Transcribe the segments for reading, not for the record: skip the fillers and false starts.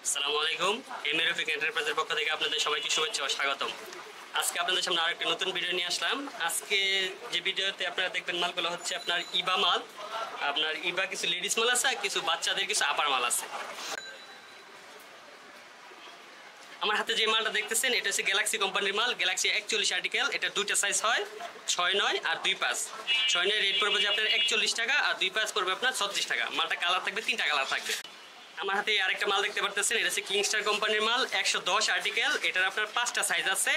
আসসালামু আলাইকুম। এমএরএফিক এন্টারপ্রাইজের পক্ষ থেকে আপনাদের সবাইকে শুভেচ্ছা ও স্বাগতম। আজকে আপনাদের সামনে আরেকটি নতুন ভিডিও নিয়ে আসলাম। আজকে যে ভিডিওতে আপনারা দেখবেন মালগুলো হচ্ছে আপনার ইবা মাল। আপনার ইবা কিছু লেডিস মাল আছে, কিছু বাচ্চাদের কিছু আপার মাল আছে। আমার হাতে যে মালটা দেখতেছেন এটা হচ্ছে গ্যালাক্সি কোম্পানির মাল, গ্যালাক্সি 41 আর্টিকেল। এটা দুইটা সাইজ হয়, 6-9 আর 2-5। 6-9 রেট পড়বে যে আপনার 41 টাকা আর 2-5 পড়বে আপনার 36 টাকা। মালটা কালার থাকবে, 3টা কালার থাকবে। আমার হাতে আরেকটা মাল দেখতে পারতেছেন, এটা হচ্ছে কিংস্টার কোম্পানির মাল, 110 আর্টিকেল। এটার আপনার 5টা সাইজ আছে।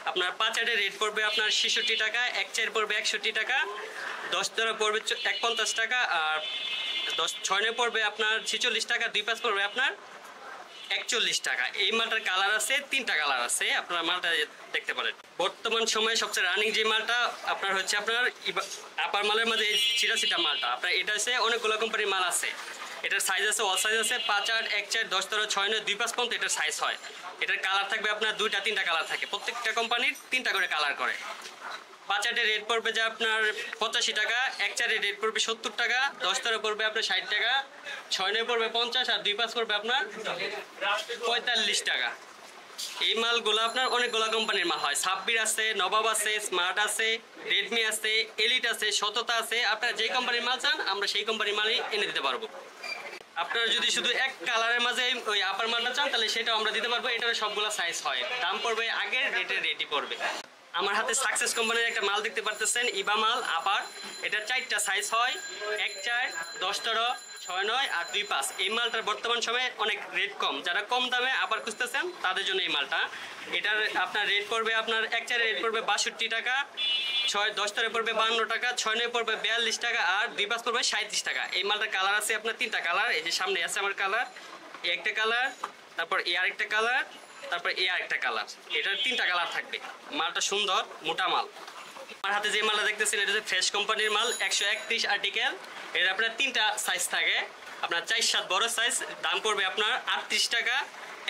আপনার 5 আটের রেট পড়বে আপনার 66 টাকা, 1 চার পড়বে 61 টাকা, 10 ধরে পড়বে 150 টাকা, আর 6-9 পড়বে আপনার 46 টাকা, 2-5 পড়বে আপনার 41 টাকা। এই মালটার কালার আছে, 3টা কালার আছে। আপনার মালটা দেখতে পারেন। বর্তমান সময়ে সবচেয়ে রানিং যে মালটা আপনার হচ্ছে আপনার আপার মালের মধ্যে চিটা মালটা আপনার, এটা হচ্ছে অনেকগুলো কোম্পানির মাল আছে। এটার সাইজ আছে, অল সাইজ আছে, 5 8 1 4 10 13 6 9 2-5 পর্যন্ত এটার সাইজ হয়। এটার কালার থাকবে আপনার 2টা 3টা কালার থাকে, প্রত্যেকটা কোম্পানির 3টা করে কালার করে। 5 আটের রেট পড়বে যে আপনার 85 টাকা, 1 চারের রেট পড়বে 70 টাকা, 10 13 পড়বে আপনার 60 টাকা, 6-9 পড়বে 50 আর 2-5 পড়বে আপনার 45 টাকা। এই মালগুলো আপনার অনেকগুলো কোম্পানির মাল হয়। সাব্বির আছে, নবাব আছে, স্মার্ট আছে, রেডমি আছে, এলিট আছে, সততা আছে। আপনারা যে কোম্পানির মাল চান আমরা সেই কোম্পানির মালই এনে দিতে পারবো। আপনারা যদি শুধু এক কালারের মাঝে ওই আপার মালটা চান তাহলে সেটাও আমরা দিতে পারবো। এটার সবগুলো সাইজ হয়, দাম পড়বে আগের রেটের রেটই পড়বে। আমার হাতে সাকসেস কোম্পানির একটা মাল দেখতে পারতেছেন, ইবা মাল আপার। এটা 4টা সাইজ হয়, 1 4 10 13 6-9 আর 2-5। এই মালটার বর্তমান সময়ে অনেক রেট কম। যারা কম দামে আপার খুঁজতেছেন তাদের জন্য এই মালটা। এটার আপনার রেট পড়বে আপনার 1 চারের রেট পড়বে 62 টাকা, 10 13 পড়বে 52 টাকা, 6-9 পড়বে 42 টাকা আর 2-5 পড়বে 37 টাকা। এই মালটার কালার আছে আপনার 3টা কালার। এই যে সামনে আছে আমার কালার, এই একটা কালার, তারপর এই আরেকটা কালার, তারপর এই আরেকটা কালার। এটার 3টা কালার থাকবে। মালটা সুন্দর, মোটা মাল। আমার হাতে যে মালটা দেখতেছেন এটা হচ্ছে ফ্রেশ কোম্পানির মাল, 131 আর্টিকেল। এর আপনার 3টা সাইজ থাকে। আপনার 4-7 বড় সাইজ, দাম পড়বে আপনার 38 টাকা,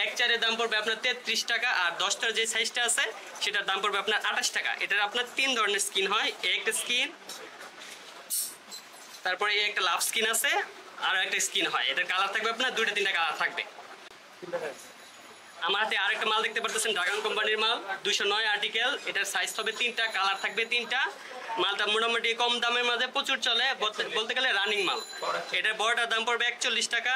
1 চারের দাম পড়বে আপনার 33 টাকা আর 10টার যে সাইজটা আছে সেটার দাম পড়বে আপনার 28 টাকা। এটার আপনার 3 ধরনের স্কিন হয়, এই একটা স্কিন, তারপরে এই একটা লাভ স্কিন আছে, আর একটা স্কিন হয়। এটার কালার থাকবে আপনার 2টা 3টা কালার থাকবে। আমার হাতে আরেকটা মাল দেখতে পারতেছেন, ড্রাগন কোম্পানির মাল, 209 আর্টিকেল। এটার সাইজ হবে 3টা, কালার থাকবে 3টা। মালটা মোটামুটি কম দামের মাঝে প্রচুর চলে, বলতে গেলে রানিং মাল। এটার বড়টার দাম পড়বে 41 টাকা,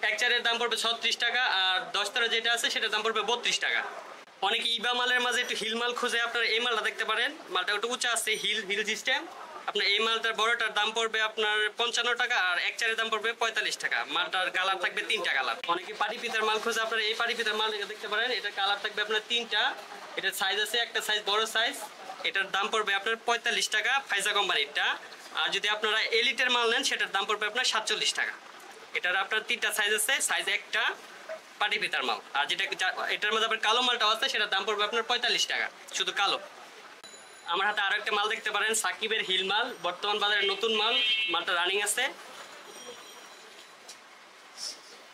1 চারের দাম পড়বে 36 টাকা আর 10 13 যেটা আছে সেটার দাম পড়বে 32 টাকা। অনেকে ইবা মালের মাঝে একটু হিল মাল খুঁজে আপনার এই মালটা দেখতে পারেন। মালটা একটু উঁচা আছে, হিল সিস্টেম। আপনার এই মালটার বড়টার দাম পড়বে আপনার 55 টাকা আর 1 চারের দাম পড়বে 45 টাকা। মালটার কালার থাকবে 3টা কালার। অনেকে পাটি পিতার মাল খুঁজে আপনার এই পাটি পিতার মাল দেখতে পারেন। এটার কালার থাকবে আপনার 3টা। এটার সাইজ আছে, একটা সাইজ বড় সাইজ। এটার দাম পড়বে আপনার 45 টাকা, ফাইজা কোম্পানিরটা। আর যদি আপনারা এলিটের মাল নেন সেটার দাম পড়বে আপনার 47 টাকা। এটার আপনার 3টা সাইজ আছে, সাইজ একটা, পাটি পিতার মাল। আর যেটা এটার মধ্যে আপনার কালো মালটাও আছে, সেটার দাম পড়বে আপনার 45 টাকা, শুধু কালো। আমার হাতে আরো একটা মাল দেখতে পারেন, সাকিবের হিল মাল, বর্তমান বাজারে নতুন মাল। মালটা রানিং আছে,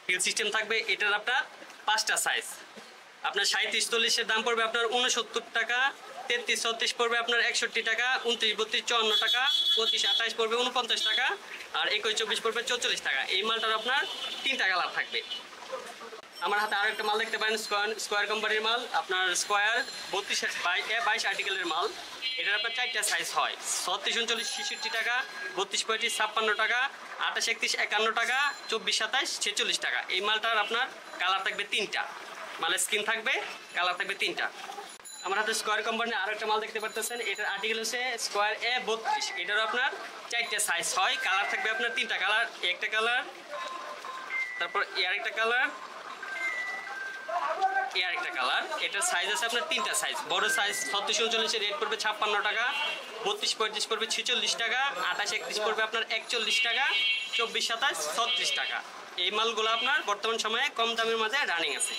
হিল সিস্টেম থাকবে। এটার আপনার 5টা সাইজ। আপনার 37 40-এর দাম পড়বে আপনার 69 টাকা, 33 36 পড়বে আপনার 61 টাকা, 29 32 54 টাকা, 25 28 পড়বে 49 টাকা আর 21 24 পড়বে 44 টাকা। এই মালটার আপনার 3টা কালার থাকবে। আমার হাতে আরো একটা মাল দেখতে পারেন, স্কোয়ার কোম্পানির মাল। আপনার স্কোয়ার 32 আর্টিকেলের মাল। এটার আপনার 4টা সাইজ হয়, 36 39 66 টাকা, 32 35 56 টাকা, 28 31 51 টাকা, 24 27 46 টাকা। এই মালটার আপনার কালার থাকবে 3টা। মালের স্কিন থাকবে, কালার থাকবে 3টা। আমার হাতে স্কোয়ার কোম্পানির আরো একটা মাল দেখতে পারতেছেন। এটার আর্টিকেল হচ্ছে স্কোয়ার A32। এটারও আপনার 4টা সাইজ হয়, কালার থাকবে আপনার 3টা কালার, একটা কালার, তারপর আরেকটা কালার, আরেকটা কালার। এটার সাইজ আছে আপনার 3টা সাইজ। বড় সাইজ 36 39-এর রেট পড়বে 56 টাকা, 32 35 পড়বে 46 টাকা, 28 31 পড়বে আপনার 41 টাকা, 24 27 36 টাকা। এই মালগুলো আপনার বর্তমান সময়ে কম দামের মাঝে রানিং আছে।